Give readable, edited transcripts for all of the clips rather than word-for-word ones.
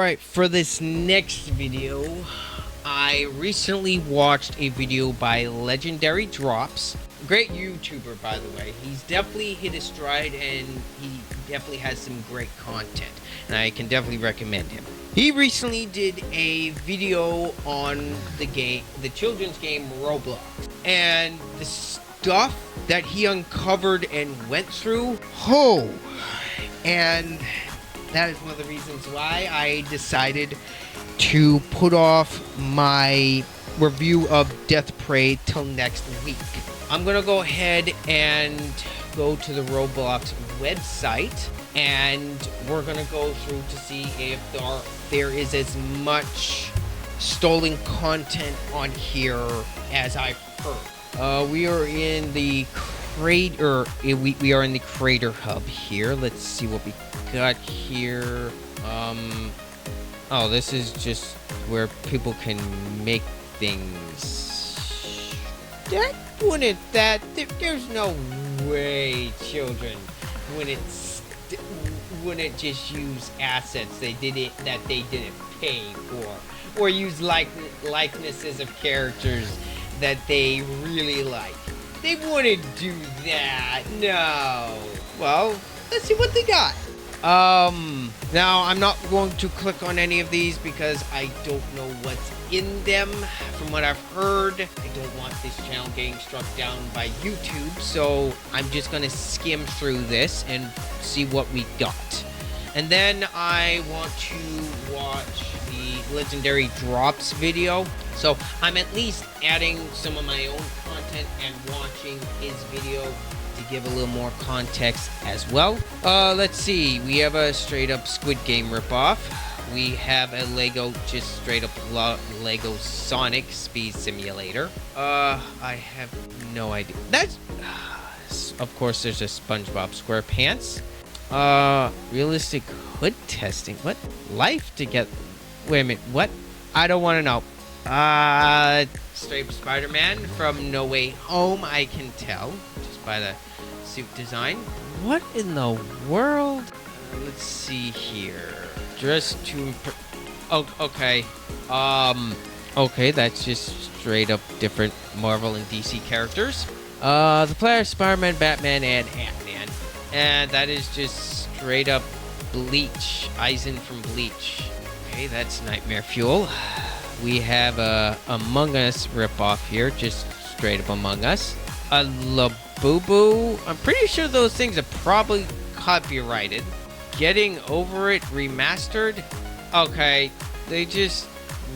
Alright, for this next video, I recently watched a video by Legendary Drops. Great YouTuber, by the way. He's definitely hit his stride and he definitely has some great content. And I can definitely recommend him. He recently did a video on the children's game Roblox. And the stuff that he uncovered and went through, and that is one of the reasons why I decided to put off my review of Death Prey till next week. I'm gonna go ahead and go to the Roblox website and we're gonna go through to see if there is as much stolen content on here as I've heard. We are in the crater. We are in the Crater Hub here. Let's see what we got here. Oh, this is just where people can make things. There's no way children wouldn't just use assets that they didn't pay for, or use likenesses of characters that they really like. They wouldn't do that. No. Well, let's see what they got. Now I'm not going to click on any of these because I don't know what's in them. From what I've heard, I don't want this channel getting struck down by YouTube, so I'm just gonna skim through this and see what we got. And then I want to watch the Legendary Drops video. So I'm at least adding some of my own content and watching his video to give a little more context as well. Let's see. We have a straight up Squid Game ripoff. We have a Lego, just straight up Lego Sonic Speed Simulator. I have no idea. That's, of course, there's a SpongeBob SquarePants. Realistic hood testing. What? Life to get. Wait a minute. What? I don't want to know. Straight up Spider-Man from No Way Home, I can tell just by the suit design. What in the world? Let's see here. Dress to okay. Okay, that's just straight up different Marvel and DC characters. The player Spider-Man, Batman, and Ant-Man. And that is just straight up Bleach. Eisen from Bleach. Okay, that's Nightmare Fuel. We have a Among Us ripoff here, just straight up Among Us. A Labubu. I'm pretty sure those things are probably copyrighted. Getting Over It remastered. Okay, they just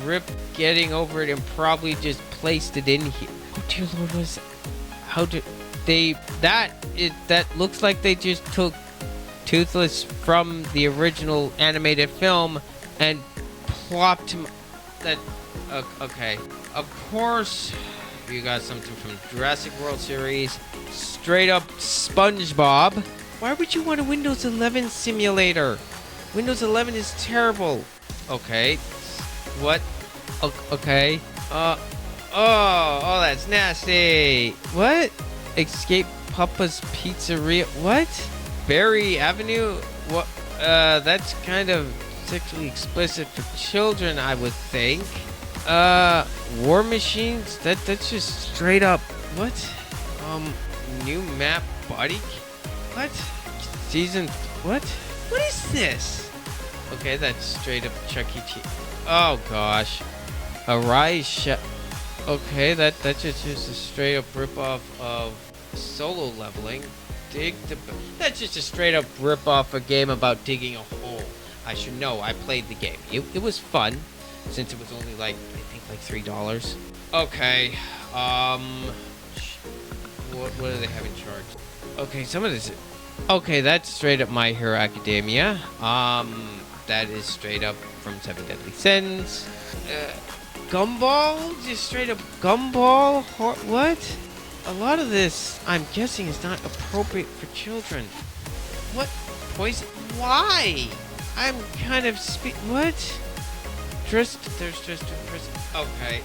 ripped Getting Over It and probably just placed it in here. Oh dear Lord, was how did they? That looks like they just took Toothless from the original animated film and plopped him. That okay. Of course, you got something from Jurassic World series. Straight up SpongeBob. Why would you want a Windows 11 simulator? Windows 11 is terrible. Okay. What? Okay. Oh, that's nasty. What? Escape Papa's Pizzeria. What? Berry Avenue? What? That's kind of sexually explicit for children, I would think. War Machines? That's just straight up. What? New map body. What? Season. What? What is this? Okay, that's straight up Chuck E. Cheese. Oh gosh. Arise. Okay, that's just a straight up ripoff of Solo Leveling. That's just a straight up ripoff a game about digging a hole. I should know. I played the game. It was fun, since it was only like I think like $3. Okay. What do they have in charge? Okay, some of this. Okay, that's straight up My Hero Academia. That is straight up from 7 Deadly Sins. Gumball? Just straight up Gumball? What? A lot of this, I'm guessing, is not appropriate for children. What? Poison? Why? I'm kind of what? There's just a person. Okay.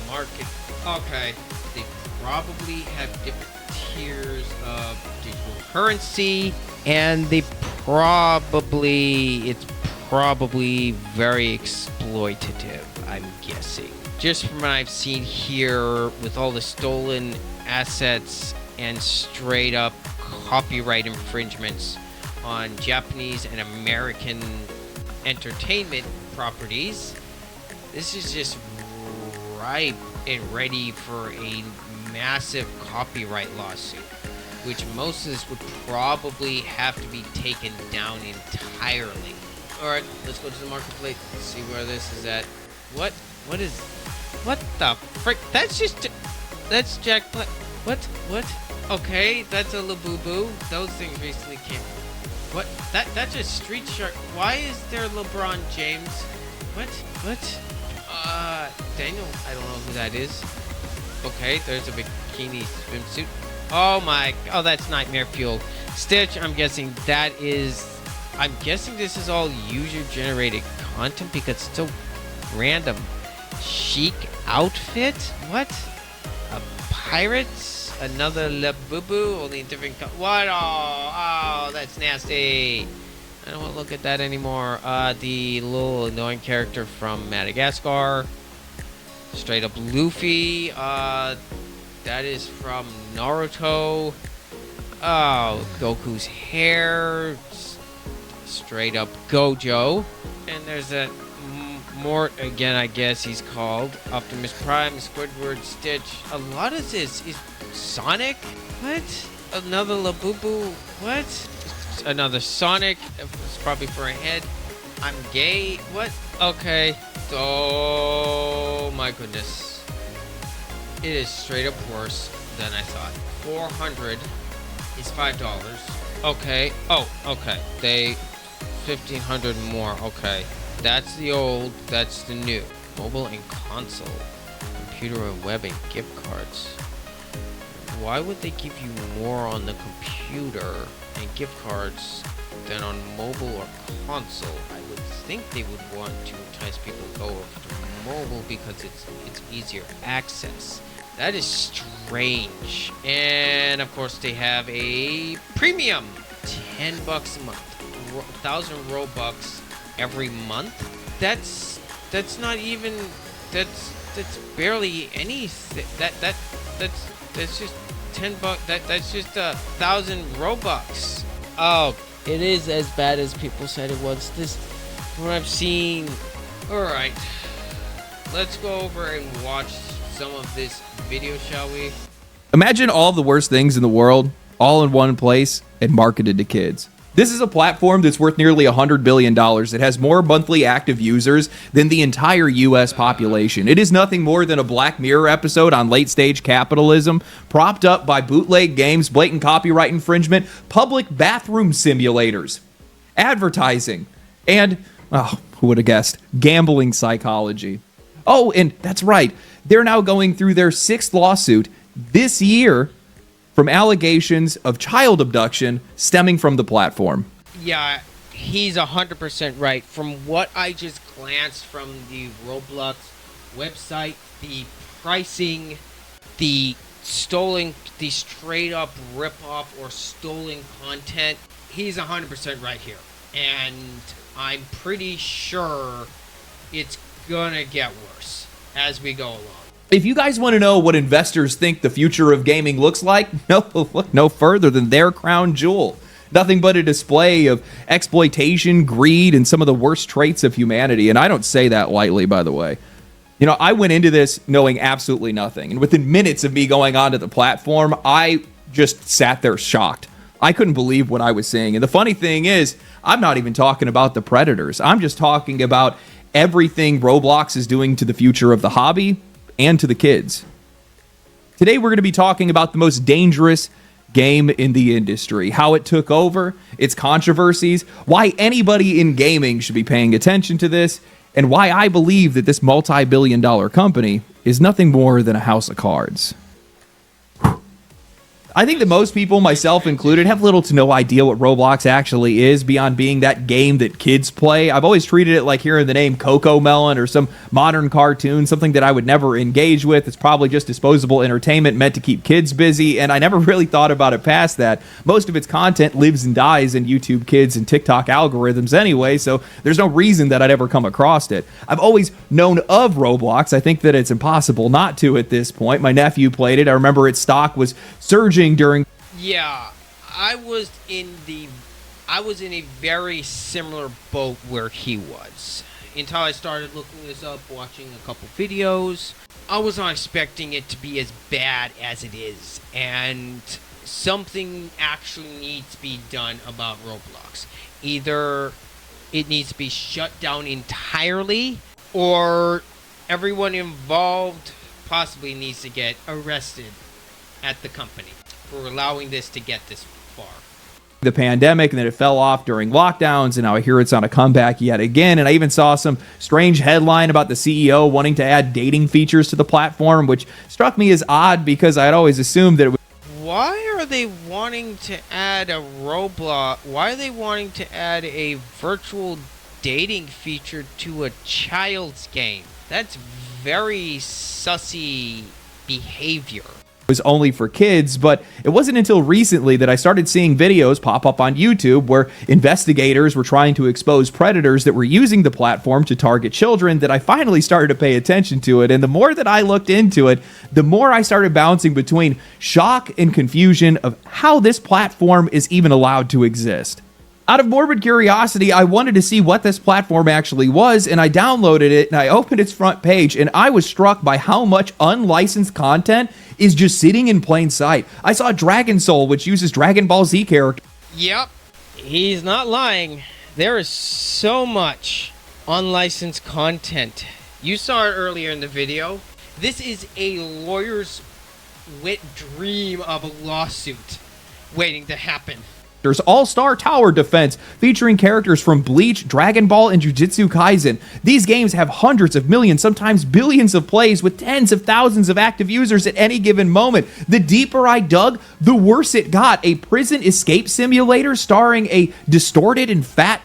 Market. Okay. They probably have different tiers of digital currency, and it's probably very exploitative, I'm guessing. Just from what I've seen here with all the stolen assets and straight up copyright infringements on Japanese and American entertainment properties, this is just ripe and ready for a massive copyright lawsuit, which most of this would probably have to be taken down entirely. Alright, let's go to the marketplace, see where this is at. What the frick? That's Jack Black. What? Okay, that's a Labubu. Those things recently came. What? That's a Street Shark. Why is there LeBron James? What? Daniel, I don't know who that is. Okay, there's a bikini swimsuit. Oh, that's Nightmare Fuel. Stitch, I'm guessing this is all user-generated content because it's so random. Chic outfit? What? A pirate? Another Labubu? Only different what? Oh, that's nasty. I don't want to look at that anymore. The little annoying character from Madagascar. Straight up Luffy. That is from Naruto. Oh, Goku's hair. Straight up Gojo. And there's that Mort again, I guess he's called. Optimus Prime, Squidward, Stitch. A lot of this is Sonic? What? Another Labubu? What? Another Sonic? It's probably for a head. I'm gay? What? Okay. Oh my goodness. It is straight up worse than I thought. 400 is $5. Okay. Oh, okay. 1,500 more. Okay. That's the old, that's the new. Mobile and console. Computer and web and gift cards. Why would they give you more on the computer and gift cards than on mobile or console? I would think they would want to entice people to go over to mobile because it's easier access. That is strange. And of course they have a premium. $10 a month. 1,000 Robux every month. That's not even that's barely anything. That's just $10. That's just 1,000 Robux. Oh, it is as bad as people said it was. This what I've seen. All right, let's go over and watch some of this video, shall we? Imagine all the worst things in the world all in one place and marketed to kids. This is a platform that's worth nearly $100 billion. It has more monthly active users than the entire U.S. population. It is nothing more than a Black Mirror episode on late-stage capitalism, propped up by bootleg games, blatant copyright infringement, public bathroom simulators, advertising, and, oh, who would have guessed, gambling psychology. Oh, and that's right. They're now going through their 6th lawsuit this year from allegations of child abduction stemming from the platform. Yeah, he's 100% right. From what I just glanced from the Roblox website, the pricing, the straight up rip-off or stolen content, he's 100% right here. And I'm pretty sure it's gonna get worse as we go along. If you guys want to know what investors think the future of gaming looks like, look no further than their crown jewel. Nothing but a display of exploitation, greed, and some of the worst traits of humanity. And I don't say that lightly, by the way. You know, I went into this knowing absolutely nothing. And within minutes of me going onto the platform, I just sat there shocked. I couldn't believe what I was seeing. And the funny thing is, I'm not even talking about the predators. I'm just talking about everything Roblox is doing to the future of the hobby and to the kids. Today we're going to be talking about the most dangerous game in the industry, how it took over, its controversies, why anybody in gaming should be paying attention to this, and why I believe that this multi-billion-dollar company is nothing more than a house of cards. I think that most people, myself included, have little to no idea what Roblox actually is beyond being that game that kids play. I've always treated it like hearing the name Coco Melon or some modern cartoon, something that I would never engage with. It's probably just disposable entertainment meant to keep kids busy, and I never really thought about it past that. Most of its content lives and dies in YouTube Kids and TikTok algorithms anyway, so there's no reason that I'd ever come across it. I've always known of Roblox. I think that it's impossible not to at this point. My nephew played it. I remember its stock was surging during. Yeah, I was in a very similar boat where he was until I started looking this up, watching a couple videos. I was not expecting it to be as bad as it is, and something actually needs to be done about Roblox. Either it needs to be shut down entirely, or everyone involved possibly needs to get arrested at the company for allowing this to get this far. The pandemic, and then it fell off during lockdowns, and now I hear it's on a comeback yet again. And I even saw some strange headline about the CEO wanting to add dating features to the platform, which struck me as odd because I had always assumed that it was. Why are they wanting to add a Roblox? Why are they wanting to add a virtual dating feature to a child's game? That's very sussy behavior. Was only for kids, but it wasn't until recently that I started seeing videos pop up on YouTube where investigators were trying to expose predators that were using the platform to target children that I finally started to pay attention to it. And the more that I looked into it, the more I started bouncing between shock and confusion of how this platform is even allowed to exist. Out of morbid curiosity, I wanted to see what this platform actually was, and I downloaded it, and I opened its front page, and I was struck by how much unlicensed content is just sitting in plain sight. I saw Dragon Soul, which uses Dragon Ball Z characters. Yep, he's not lying. There is so much unlicensed content. You saw it earlier in the video. This is a lawyer's wet dream of a lawsuit waiting to happen. There's All-Star Tower Defense, featuring characters from Bleach, Dragon Ball, and Jujutsu Kaisen. These games have hundreds of millions, sometimes billions of plays with tens of thousands of active users at any given moment. The deeper I dug, the worse it got. A prison escape simulator starring a distorted and fat.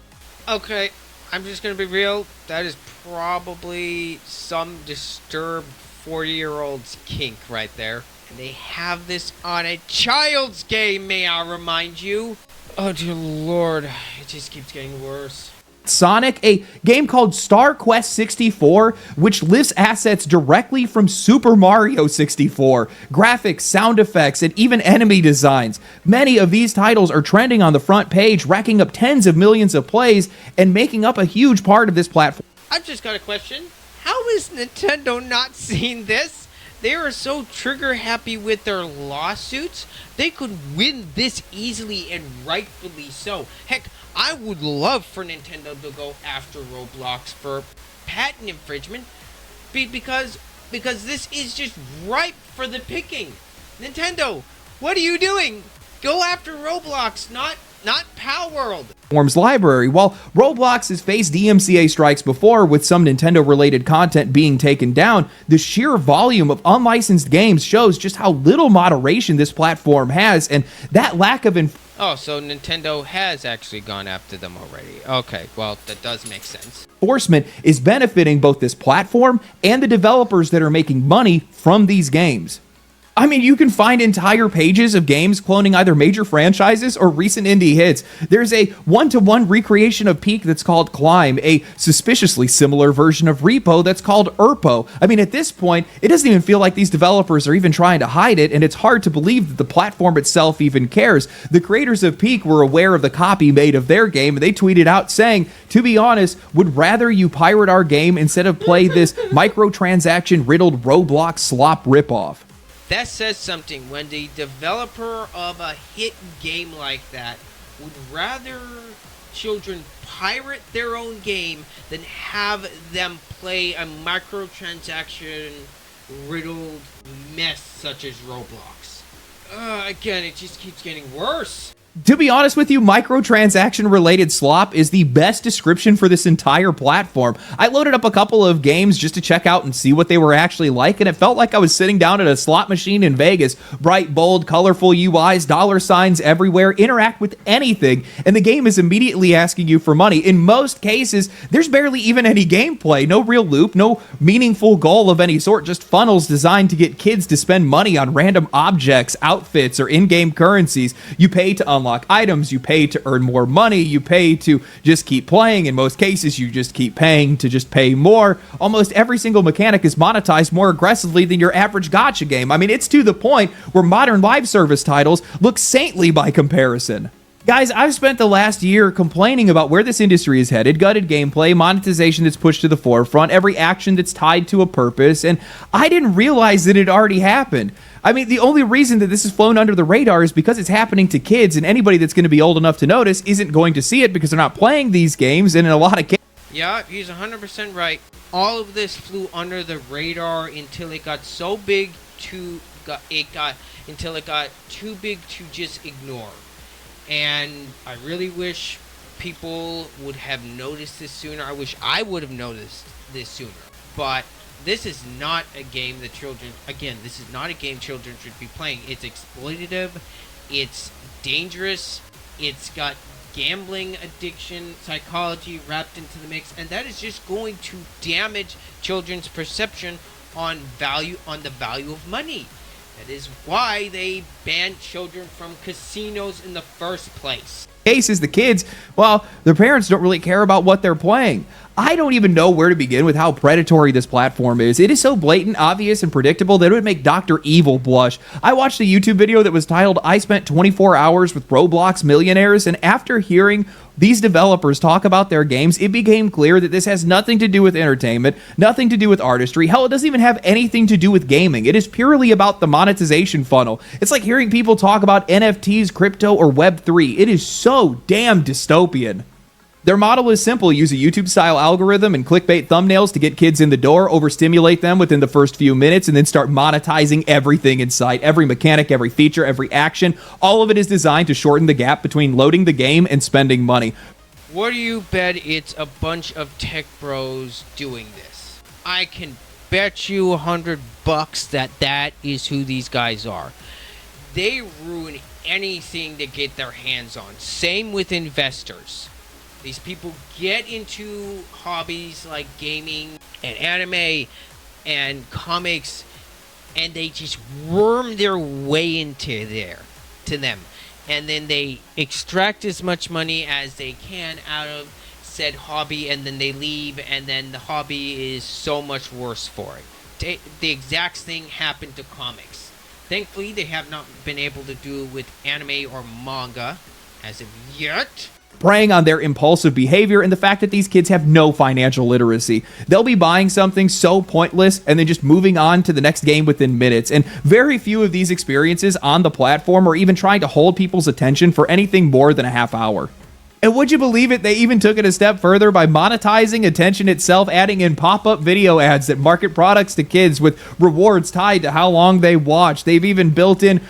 Okay, I'm just gonna be real. That is probably some disturbed 40-year-old's kink right there. And they have this on a child's game, may I remind you? Oh, dear Lord. It just keeps getting worse. Sonic, a game called Star Quest 64, which lifts assets directly from Super Mario 64. Graphics, sound effects, and even enemy designs. Many of these titles are trending on the front page, racking up tens of millions of plays, and making up a huge part of this platform. I've just got a question. How is Nintendo not seeing this? They are so trigger happy with their lawsuits. They could win this easily and rightfully so. Heck, I would love for Nintendo to go after Roblox for patent infringement because this is just ripe for the picking. Nintendo, what are you doing? Go after Roblox, not Pal World. Platform's library. While Roblox has faced DMCA strikes before with some Nintendo-related content being taken down, the sheer volume of unlicensed games shows just how little moderation this platform has, and that lack of Oh, so Nintendo has actually gone after them already. Okay, well, that does make sense. enforcement is benefiting both this platform and the developers that are making money from these games. I mean, you can find entire pages of games cloning either major franchises or recent indie hits. There's a one-to-one recreation of Peak that's called Climb, a suspiciously similar version of Repo that's called Erpo. I mean, at this point, it doesn't even feel like these developers are even trying to hide it, and it's hard to believe that the platform itself even cares. The creators of Peak were aware of the copy made of their game, and they tweeted out saying, "To be honest, would rather you pirate our game instead of play this microtransaction-riddled Roblox slop ripoff." That says something when the developer of a hit game like that would rather children pirate their own game than have them play a microtransaction riddled mess such as Roblox. Again, it just keeps getting worse. To be honest with you, microtransaction-related slop is the best description for this entire platform. I loaded up a couple of games just to check out and see what they were actually like, and it felt like I was sitting down at a slot machine in Vegas. Bright, bold, colorful UIs, dollar signs everywhere, interact with anything, and the game is immediately asking you for money. In most cases, there's barely even any gameplay, no real loop, no meaningful goal of any sort, just funnels designed to get kids to spend money on random objects, outfits, or in-game currencies. You pay to unlock items, you pay to earn more money, you pay to just keep playing. In most cases, you just keep paying to just pay more. Almost every single mechanic is monetized more aggressively than your average gacha game. I mean, it's to the point where modern live service titles look saintly by comparison. Guys, I've spent the last year complaining about where this industry is headed, gutted gameplay, monetization that's pushed to the forefront, every action that's tied to a purpose, and I didn't realize that it already happened. I mean, the only reason that this has flown under the radar is because it's happening to kids, and anybody that's going to be old enough to notice isn't going to see it because they're not playing these games, and in a lot of cases... Yeah, he's 100% right. All of this flew under the radar until it got so big until it got too big to just ignore. And I really wish people would have noticed this sooner. I wish I would have noticed this sooner. But this is not a game that children, again, this is not a game children should be playing. It's exploitative, it's dangerous, it's got gambling addiction, psychology wrapped into the mix, and that is just going to damage children's perception on the value of money. That is why they banned children from casinos in the first place. Cases, the kids, well, their parents don't really care about what they're playing. I don't even know where to begin with how predatory this platform is. It is so blatant, obvious, and predictable that it would make Dr. Evil blush. I watched a YouTube video that was titled, "I Spent 24 Hours with Roblox Millionaires," and after hearing these developers talk about their games, it became clear that this has nothing to do with entertainment, nothing to do with artistry. Hell, it doesn't even have anything to do with gaming. It is purely about the monetization funnel. It's like hearing people talk about NFTs, crypto, or Web3. It is so damn dystopian. Their model is simple. Use a YouTube-style algorithm and clickbait thumbnails to get kids in the door, overstimulate them within the first few minutes, and then start monetizing everything in sight. Every mechanic, every feature, every action, all of it is designed to shorten the gap between loading the game and spending money. What do you bet it's a bunch of tech bros doing this? I can bet you $100 that is who these guys are. They ruin anything to get their hands on. Same with investors. These people get into hobbies like gaming and anime and comics, and they just worm their way into them. And then they extract as much money as they can out of said hobby, and then they leave, and then the hobby is so much worse for it. The exact thing happened to comics. Thankfully, they have not been able to do it with anime or manga as of yet. Preying on their impulsive behavior and the fact that these kids have no financial literacy. They'll be buying something so pointless and then just moving on to the next game within minutes. And very few of these experiences on the platform are even trying to hold people's attention for anything more than a half hour. And would you believe it, they even took it a step further by monetizing attention itself, adding in pop-up video ads that market products to kids with rewards tied to how long they watch. They've even built in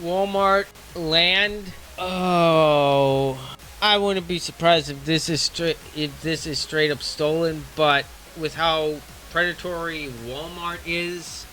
Walmart land. Oh, I wouldn't be surprised if this is straight up stolen, but with how predatory Walmart is,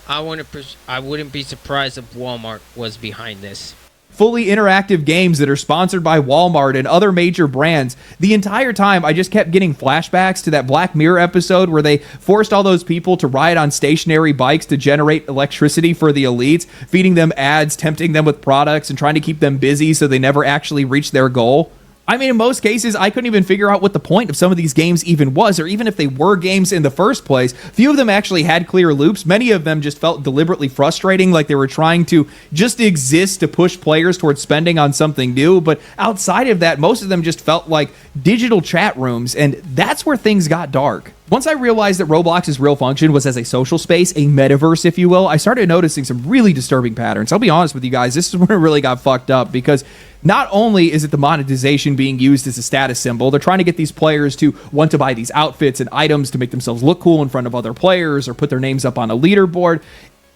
I wouldn't be surprised if Walmart was behind this. Fully interactive games that are sponsored by Walmart and other major brands. The entire time, I just kept getting flashbacks to that Black Mirror episode where they forced all those people to ride on stationary bikes to generate electricity for the elites, feeding them ads, tempting them with products, and trying to keep them busy so they never actually reach their goal. I mean, in most cases, I couldn't even figure out what the point of some of these games even was, or even if they were games in the first place. Few of them actually had clear loops. Many of them just felt deliberately frustrating, like they were trying to just exist to push players towards spending on something new. But outside of that, most of them just felt like digital chat rooms, and that's where things got dark. Once I realized that Roblox's real function was as a social space, a metaverse, if you will, I started noticing some really disturbing patterns. I'll be honest with you guys, this is where it really got fucked up, because not only is it the monetization being used as a status symbol, they're trying to get these players to want to buy these outfits and items to make themselves look cool in front of other players or put their names up on a leaderboard.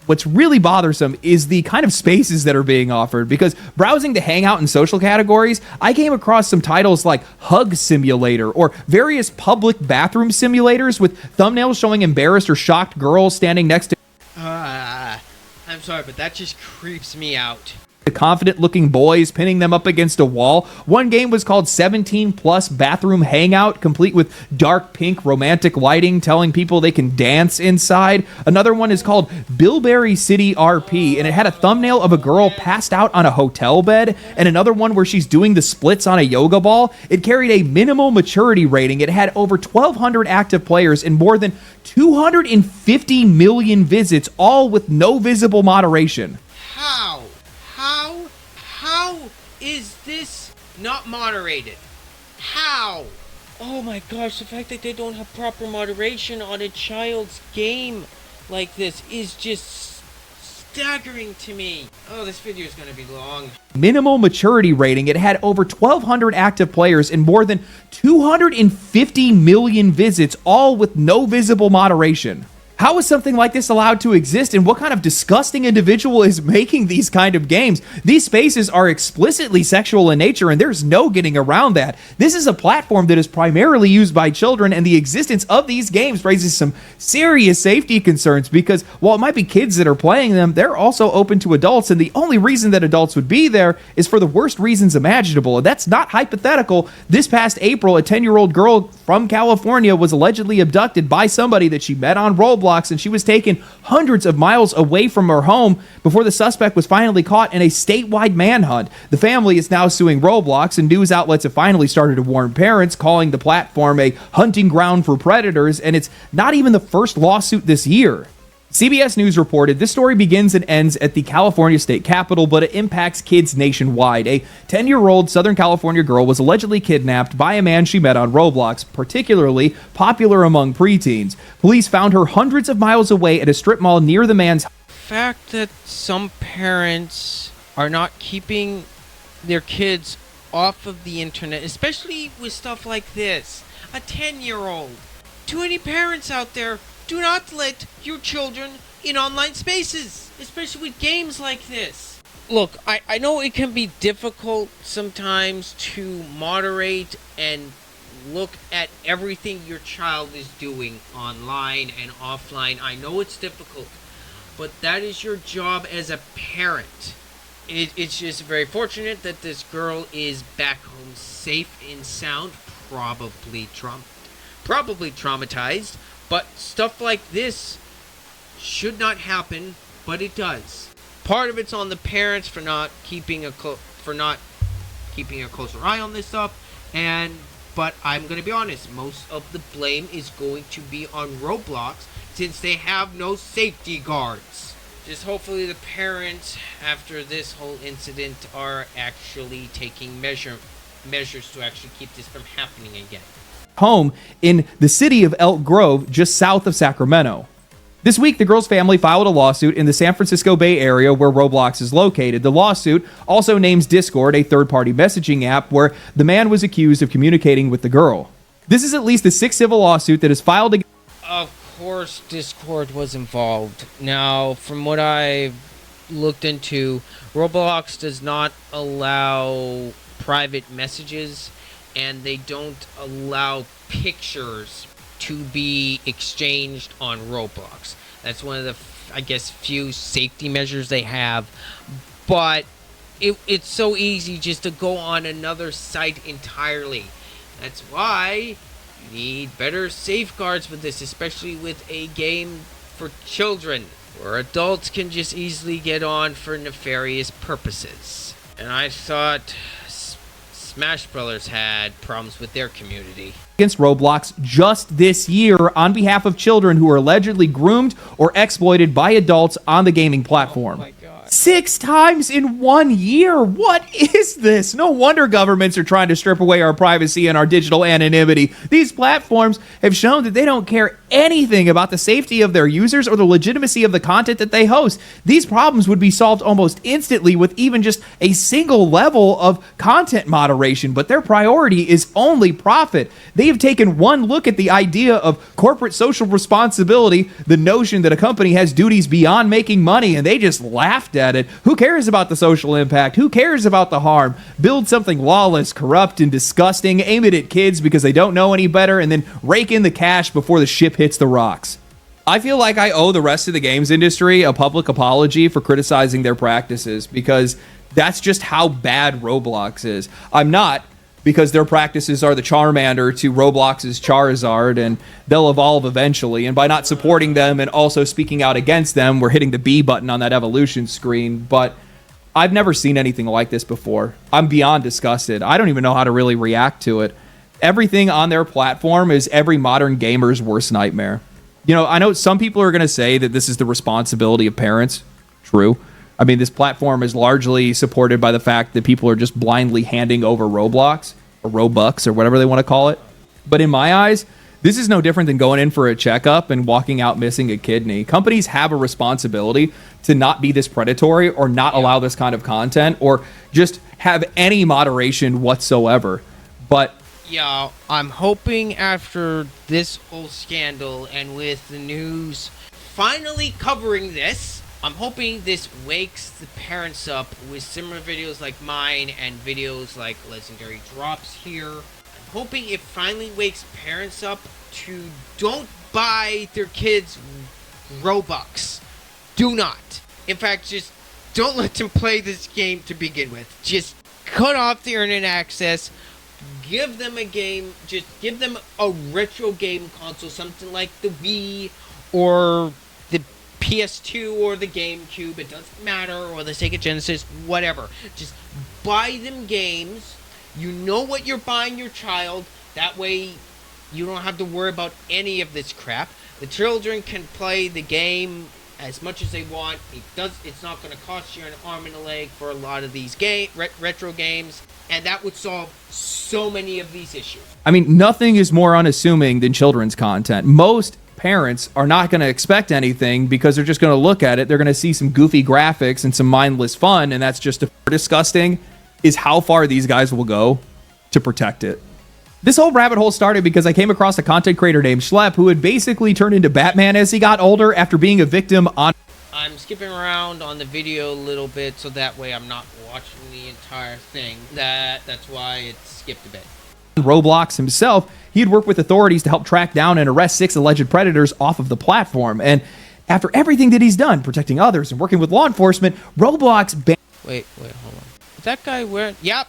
What's really bothersome is the kind of spaces that are being offered, because browsing the hangout and social categories, I came across some titles like Hug Simulator or various public bathroom simulators with thumbnails showing embarrassed or shocked girls standing next to I'm sorry, but that just creeps me out. confident looking boys, pinning them up against a wall. One game was called 17 Plus Bathroom Hangout, complete with dark pink romantic lighting telling people they can dance inside. Another one is called Bilberry City RP, and it had a thumbnail of a girl passed out on a hotel bed, and another one where she's doing the splits on a yoga ball. It carried a minimal maturity rating. It had over 1,200 active players and more than 250 million visits, all with no visible moderation. How is this not moderated? How? Oh my gosh, the fact that they don't have proper moderation on a child's game like this is just staggering to me. Oh, this video is going to be long. Minimal maturity rating. It had over 1,200 active players and more than 250 million visits, all with no visible moderation. How is something like this allowed to exist, and what kind of disgusting individual is making these kind of games? These spaces are explicitly sexual in nature, and there's no getting around that. This is a platform that is primarily used by children, and the existence of these games raises some serious safety concerns, because while it might be kids that are playing them, they're also open to adults, and the only reason that adults would be there is for the worst reasons imaginable, and that's not hypothetical. This past April, a 10-year-old girl from California was allegedly abducted by somebody that she met on Roblox, and she was taken hundreds of miles away from her home before the suspect was finally caught in a statewide manhunt. The family is now suing Roblox, and news outlets have finally started to warn parents, calling the platform a hunting ground for predators, and it's not even the first lawsuit this year. CBS News reported this story begins and ends at the California state capitol, but it impacts kids nationwide. A 10-year-old Southern California girl was allegedly kidnapped by a man she met on Roblox, particularly popular among preteens. Police found her hundreds of miles away at a strip mall near the man's The fact that some parents are not keeping their kids off of the internet, especially with stuff like this. A 10-year-old. To any parents out there, do not let your children in online spaces, especially with games like this. Look, I know it can be difficult sometimes to moderate and look at everything your child is doing online and offline. I know it's difficult, but that is your job as a parent. It's just very fortunate that this girl is back home safe and sound, probably traumatized. But stuff like this should not happen, but it does. Part of it's on the parents for not keeping a closer eye on this stuff, but I'm going to be honest, most of the blame is going to be on Roblox since they have no safety guards. Just hopefully the parents, after this whole incident, are actually taking measures to actually keep this from happening again. Home in the city of Elk Grove, just south of Sacramento. This week, the girl's family filed a lawsuit in the San Francisco Bay Area where Roblox is located. The lawsuit also names Discord, a third-party messaging app, where the man was accused of communicating with the girl. This is at least the sixth civil lawsuit that is filed against. Of course, Discord was involved. Now, from what I've looked into, Roblox does not allow private messages, and they don't allow pictures to be exchanged on Roblox. That's one of the, few safety measures they have. But it's so easy just to go on another site entirely. That's why you need better safeguards with this, especially with a game for children, where adults can just easily get on for nefarious purposes. And I thought Smash Brothers had problems with their community. Against Roblox just this year on behalf of children who are allegedly groomed or exploited by adults on the gaming platform. Oh my God. 6 times in 1 year. What is this? No wonder governments are trying to strip away our privacy and our digital anonymity. These platforms have shown that they don't care anything about the safety of their users or the legitimacy of the content that they host. These problems would be solved almost instantly with even just a single level of content moderation, but their priority is only profit. They have taken one look at the idea of corporate social responsibility, the notion that a company has duties beyond making money, and they just laughed at it. Who cares about the social impact? Who cares about the harm? Build something lawless, corrupt, and disgusting, aim it at kids because they don't know any better, and then rake in the cash before the ship hits the rocks. I feel like I owe the rest of the games industry a public apology for criticizing their practices, because that's just how bad Roblox is. I'm not, because their practices are the Charmander to Roblox's Charizard, and they'll evolve eventually. And by not supporting them and also speaking out against them, we're hitting the B button on that evolution screen. But I've never seen anything like this before. I'm beyond disgusted. I don't even know how to really react to it. Everything on their platform is every modern gamer's worst nightmare. You know, I know some people are going to say that this is the responsibility of parents. True. I mean, this platform is largely supported by the fact that people are just blindly handing over Roblox or Robux or whatever they want to call it. But in my eyes, this is no different than going in for a checkup and walking out missing a kidney. Companies have a responsibility to not be this predatory or not allow this kind of content or just have any moderation whatsoever. But yeah, I'm hoping after this whole scandal and with the news finally covering this, I'm hoping this wakes the parents up with similar videos like mine and videos like Legendary Drops here. I'm hoping it finally wakes parents up to don't buy their kids Robux. Do not. In fact, just don't let them play this game to begin with. Just cut off the internet access. Give them a game, just give them a retro game console, something like the Wii or the PS2 or the GameCube, it doesn't matter, or the Sega Genesis, whatever. Just buy them games. You know what you're buying your child. That way you don't have to worry about any of this crap. The children can play the game as much as they want. It's not going to cost you an arm and a leg for a lot of these retro games. And that would solve so many of these issues. I mean, nothing is more unassuming than children's content. Most parents are not going to expect anything because they're just going to look at it. They're going to see some goofy graphics and some mindless fun, and that's just disgusting, is how far these guys will go to protect it. This whole rabbit hole started because I came across a content creator named Schlep who had basically turned into Batman as he got older after being a victim on... I'm skipping around on the video a little bit so that way I'm not watching the entire thing. That's why it skipped a bit. Roblox himself, he had worked with authorities to help track down and arrest 6 alleged predators off of the platform. And after everything that he's done, protecting others and working with law enforcement, Roblox banned... Wait, hold on. Is that guy wearing... Yep.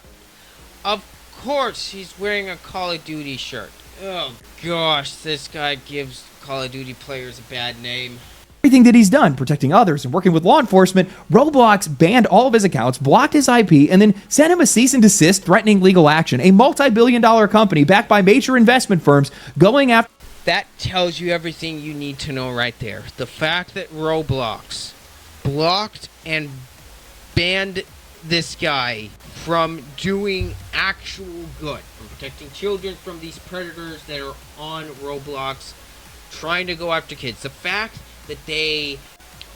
Of course he's wearing a Call of Duty shirt. Oh gosh, this guy gives Call of Duty players a bad name. Everything that he's done, protecting others and working with law enforcement, Roblox banned all of his accounts, blocked his IP, and then sent him a cease and desist threatening legal action. A multi-billion-dollar company backed by major investment firms going after... That tells you everything you need to know right there. The fact that Roblox blocked and banned this guy from doing actual good, from protecting children from these predators that are on Roblox, trying to go after kids. The fact that they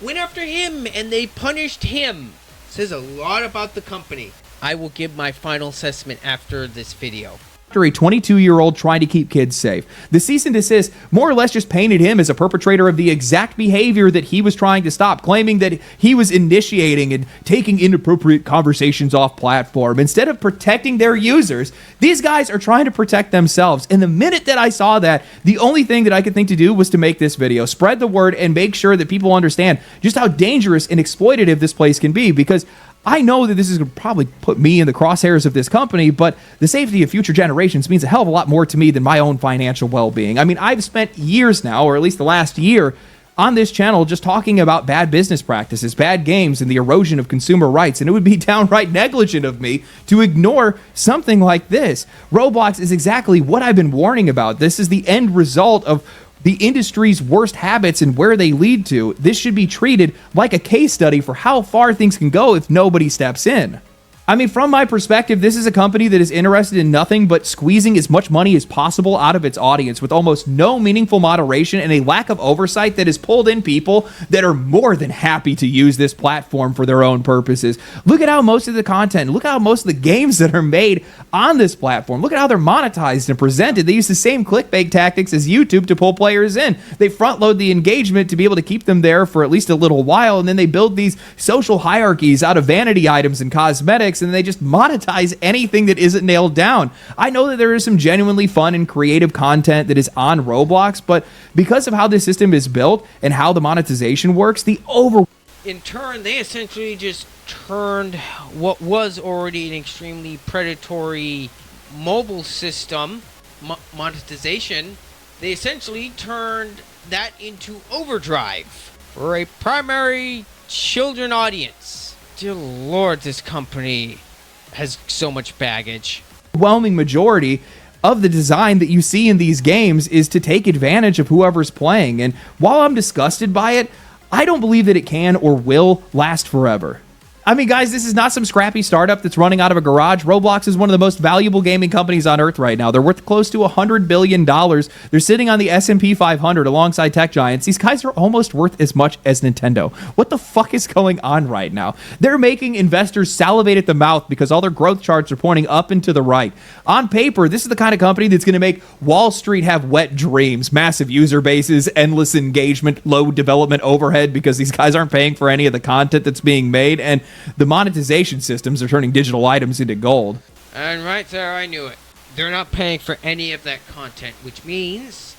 went after him and they punished him says a lot about the company. I will give my final assessment after this video. A 22-year-old trying to keep kids safe. The cease and desist more or less just painted him as a perpetrator of the exact behavior that he was trying to stop, claiming that he was initiating and taking inappropriate conversations off platform. Instead of protecting their users, these guys are trying to protect themselves. And the minute that I saw that, the only thing that I could think to do was to make this video, spread the word, and make sure that people understand just how dangerous and exploitative this place can be, because I know that this is going to probably put me in the crosshairs of this company, but the safety of future generations means a hell of a lot more to me than my own financial well-being. I mean, I've spent years now, or at least the last year, on this channel just talking about bad business practices, bad games, and the erosion of consumer rights, and it would be downright negligent of me to ignore something like this. Roblox is exactly what I've been warning about. This is the end result of the industry's worst habits and where they lead to. This should be treated like a case study for how far things can go if nobody steps in. I mean, from my perspective, this is a company that is interested in nothing but squeezing as much money as possible out of its audience with almost no meaningful moderation and a lack of oversight that has pulled in people that are more than happy to use this platform for their own purposes. Look at how most of the content, look at how most of the games that are made on this platform, look at how they're monetized and presented. They use the same clickbait tactics as YouTube to pull players in. They front load the engagement to be able to keep them there for at least a little while, and then they build these social hierarchies out of vanity items and cosmetics, and they just monetize anything that isn't nailed down. I know that there is some genuinely fun and creative content that is on Roblox, but because of how this system is built and how the monetization works, in turn, they essentially just turned what was already an extremely predatory mobile system, monetization, they essentially turned that into overdrive for a primary children audience. Dear Lord, this company has so much baggage. Overwhelming majority of the design that you see in these games is to take advantage of whoever's playing. And while I'm disgusted by it, I don't believe that it can or will last forever. I mean, guys, this is not some scrappy startup that's running out of a garage. Roblox is one of the most valuable gaming companies on earth right now. They're worth close to $100 billion. They're sitting on the S&P 500 alongside tech giants. These guys are almost worth as much as Nintendo. What the fuck is going on right now? They're making investors salivate at the mouth because all their growth charts are pointing up and to the right. On paper, this is the kind of company that's going to make Wall Street have wet dreams, massive user bases, endless engagement, low development overhead because these guys aren't paying for any of the content that's being made, and the monetization systems are turning digital items into gold. And right there, I knew it. They're not paying for any of that content, which means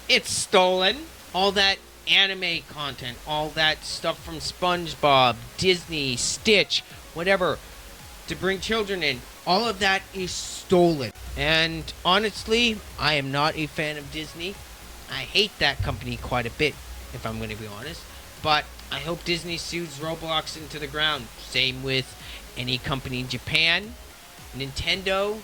it's stolen. All that anime content, all that stuff from SpongeBob, Disney, Stitch, whatever, to bring children in, all of that is stolen. And honestly, I am not a fan of Disney. I hate that company quite a bit, if I'm going to be honest. But I hope Disney sues Roblox into the ground. Same with any company in Japan, Nintendo.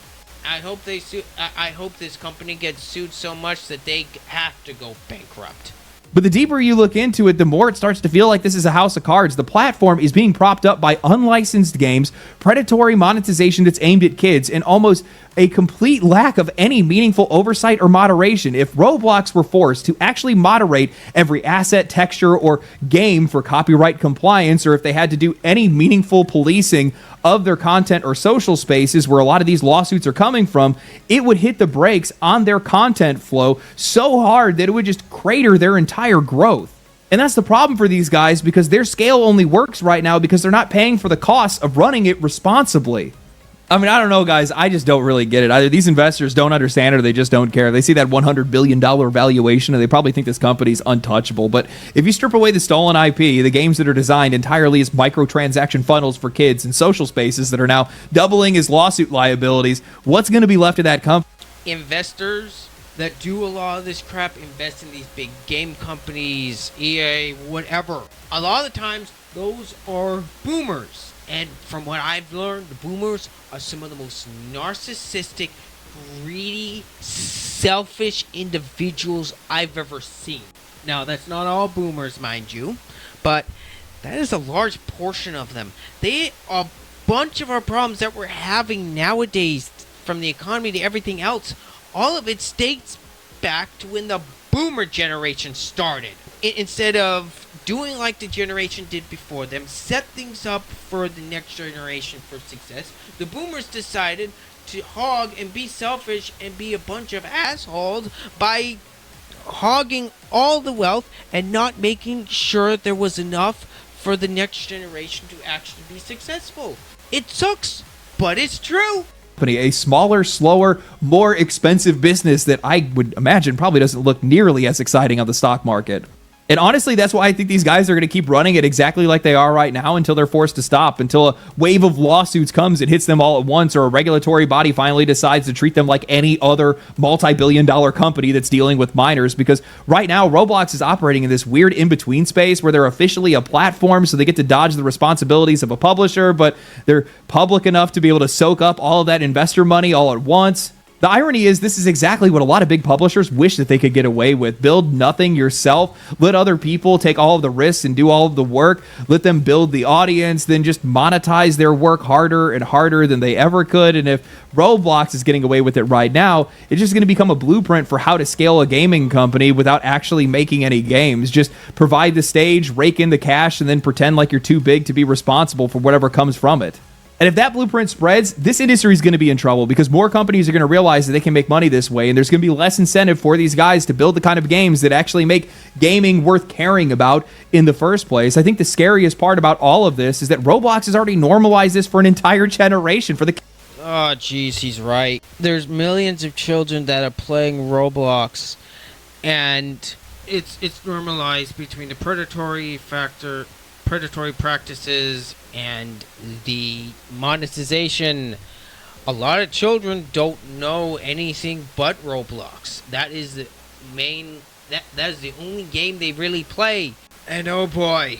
I hope they sue. I hope this company gets sued so much that they have to go bankrupt. But the deeper you look into it, the more it starts to feel like this is a house of cards. The platform is being propped up by unlicensed games, predatory monetization that's aimed at kids, and almost a complete lack of any meaningful oversight or moderation. If Roblox were forced to actually moderate every asset, texture, or game for copyright compliance, or if they had to do any meaningful policing of their content or social spaces where a lot of these lawsuits are coming from, it would hit the brakes on their content flow so hard that it would just crater their entire growth. And that's the problem for these guys, because their scale only works right now because they're not paying for the costs of running it responsibly. I mean, I don't know, guys. I just don't really get it. Either these investors don't understand it or they just don't care. They see that $100 billion valuation and they probably think this company's untouchable. But if you strip away the stolen IP, the games that are designed entirely as microtransaction funnels for kids and social spaces that are now doubling as lawsuit liabilities, what's going to be left of that company? Investors that do a lot of this crap invest in these big game companies, EA, whatever. A lot of the times, those are boomers. And from what I've learned, the boomers are some of the most narcissistic, greedy, selfish individuals I've ever seen. Now, that's not all boomers, mind you, but that is a large portion of them. A bunch of our problems that we're having nowadays, from the economy to everything else, all of it dates back to when the boomer generation started. Instead of doing like the generation did before them, set things up for the next generation for success, the boomers decided to hog and be selfish and be a bunch of assholes by hogging all the wealth and not making sure there was enough for the next generation to actually be successful. It sucks, but it's true. A smaller, slower, more expensive business that I would imagine probably doesn't look nearly as exciting on the stock market. And honestly, that's why I think these guys are going to keep running it exactly like they are right now until they're forced to stop, until a wave of lawsuits comes and hits them all at once, or a regulatory body finally decides to treat them like any other multi-billion-dollar company that's dealing with minors. Because right now, Roblox is operating in this weird in-between space where they're officially a platform, so they get to dodge the responsibilities of a publisher, but they're public enough to be able to soak up all of that investor money all at once. The irony is this is exactly what a lot of big publishers wish that they could get away with. Build nothing yourself, let other people take all of the risks and do all of the work, let them build the audience, then just monetize their work harder and harder than they ever could. And if Roblox is getting away with it right now, it's just going to become a blueprint for how to scale a gaming company without actually making any games. Just provide the stage, rake in the cash, and then pretend like you're too big to be responsible for whatever comes from it. And if that blueprint spreads, this industry is going to be in trouble because more companies are going to realize that they can make money this way, and there's going to be less incentive for these guys to build the kind of games that actually make gaming worth caring about in the first place. I think the scariest part about all of this is that Roblox has already normalized this for an entire generation. Oh, geez, he's right. There's millions of children that are playing Roblox, and it's normalized between the predatory practices and the monetization. A lot of children don't know anything but Roblox. That is the main, that is the only game they really play. And oh boy,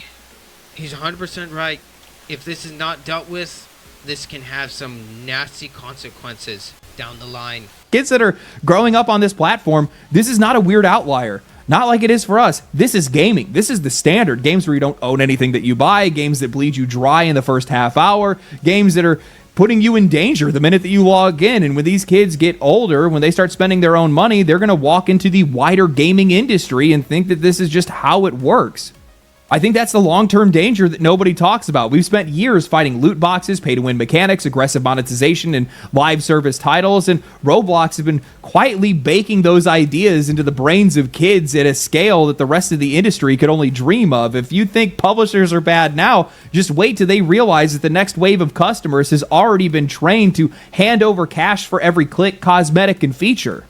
he's 100% right. If this is not dealt with, this can have some nasty consequences down the line. Kids that are growing up on this platform, this is not a weird outlier. Not like it is for us. This is gaming. This is the standard. Games where you don't own anything that you buy, games that bleed you dry in the first half hour, games that are putting you in danger the minute that you log in. And when these kids get older, when they start spending their own money, they're going to walk into the wider gaming industry and think that this is just how it works. I think that's the long-term danger that nobody talks about. We've spent years fighting loot boxes, pay-to-win mechanics, aggressive monetization, and live service titles, and Roblox has been quietly baking those ideas into the brains of kids at a scale that the rest of the industry could only dream of. If you think publishers are bad now, just wait till they realize that the next wave of customers has already been trained to hand over cash for every click, cosmetic, and feature.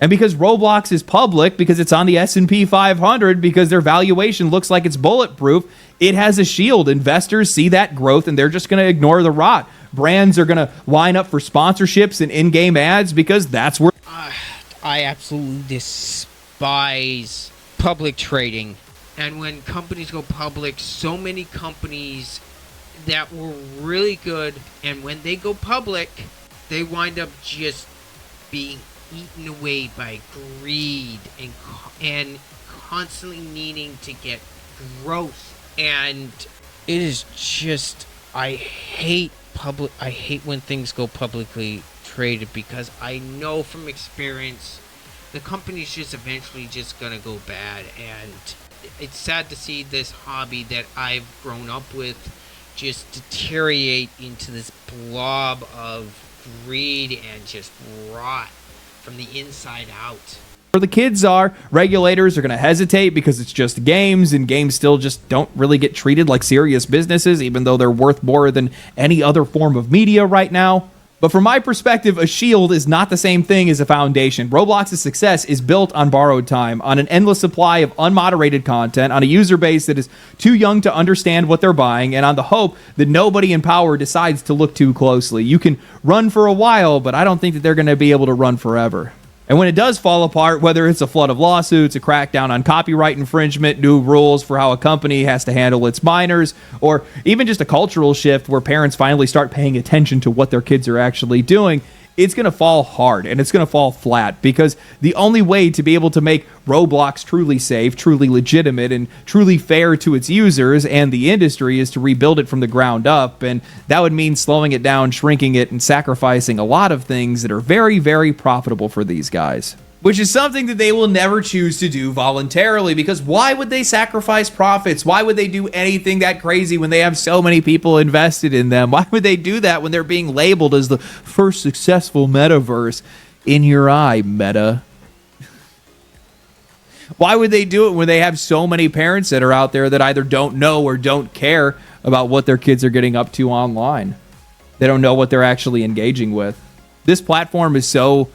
And because Roblox is public, because it's on the S&P 500, because their valuation looks like it's bulletproof, it has a shield. Investors see that growth, and they're just going to ignore the rot. Brands are going to line up for sponsorships and in-game ads because that's where... I absolutely despise public trading. And when companies go public, so many companies that were really good, and when they go public, they wind up just being eaten away by greed and constantly needing to get growth. And it is just, I hate when things go publicly traded, because I know from experience the company's just eventually just gonna go bad. And it's sad to see this hobby that I've grown up with just deteriorate into this blob of greed and just rot from the inside out. Where the kids are, regulators are going to hesitate because it's just games, and games still just don't really get treated like serious businesses, even though they're worth more than any other form of media right now. But from my perspective, a shield is not the same thing as a foundation. Roblox's success is built on borrowed time, on an endless supply of unmoderated content, on a user base that is too young to understand what they're buying, and on the hope that nobody in power decides to look too closely. You can run for a while, but I don't think that they're going to be able to run forever. And when it does fall apart, whether it's a flood of lawsuits, a crackdown on copyright infringement, new rules for how a company has to handle its minors, or even just a cultural shift where parents finally start paying attention to what their kids are actually doing, it's going to fall hard, and it's going to fall flat, because the only way to be able to make Roblox truly safe, truly legitimate, and truly fair to its users and the industry is to rebuild it from the ground up, and that would mean slowing it down, shrinking it, and sacrificing a lot of things that are very, very profitable for these guys. Which is something that they will never choose to do voluntarily, because why would they sacrifice profits? Why would they do anything that crazy when they have so many people invested in them? Why would they do that when they're being labeled as the first successful metaverse? In your eye, Meta. Why would they do it when they have so many parents that are out there that either don't know or don't care about what their kids are getting up to online? They don't know what they're actually engaging with. This platform is so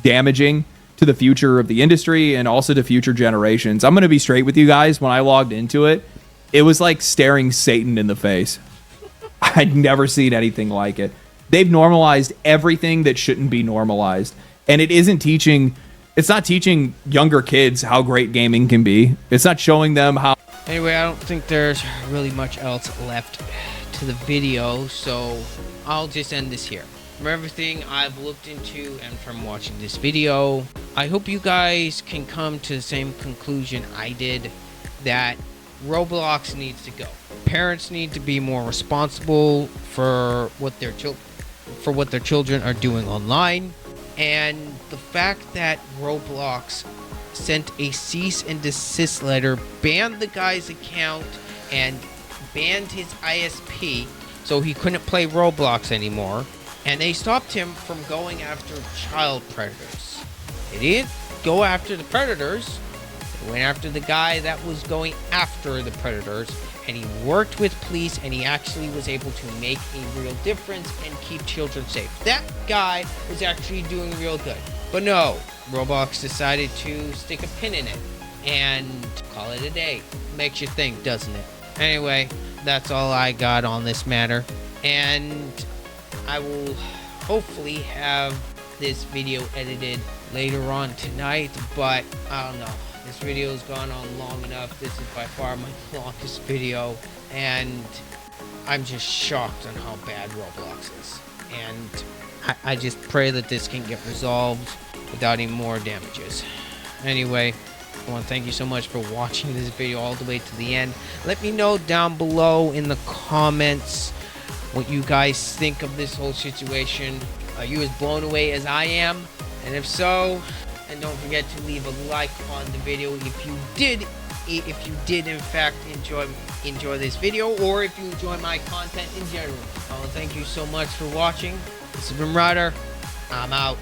damaging to the future of the industry and also to future generations. I'm going to be straight with you guys. When I logged into it, it was like staring Satan in the face. I'd never seen anything like it. They've normalized everything that shouldn't be normalized. And it's not teaching younger kids how great gaming can be. It's not showing them how... Anyway, I don't think there's really much else left to the video, so I'll just end this here. From everything I've looked into and from watching this video, I hope you guys can come to the same conclusion I did, that Roblox needs to go. Parents need to be more responsible for what their children are doing online, and the fact that Roblox sent a cease and desist letter, banned the guy's account, and banned his ISP, so he couldn't play Roblox anymore. And they stopped him from going after child predators. They didn't go after the predators. They went after the guy that was going after the predators. And he worked with police, and he actually was able to make a real difference and keep children safe. That guy was actually doing real good. But no, Roblox decided to stick a pin in it and call it a day. Makes you think, doesn't it? Anyway, that's all I got on this matter. And I will hopefully have this video edited later on tonight, but I don't know. This video has gone on long enough. This is by far my longest video, and I'm just shocked on how bad Roblox is. And I just pray that this can get resolved without any more damages. Anyway, I want to thank you so much for watching this video all the way to the end. Let me know down below in the comments what you guys think of this whole situation. Are you as blown away as I am? And if so, and don't forget to leave a like on the video if you did in fact enjoy this video, or if you enjoy my content in general. I want to thank you so much for watching. This has been Ryder. I'm out.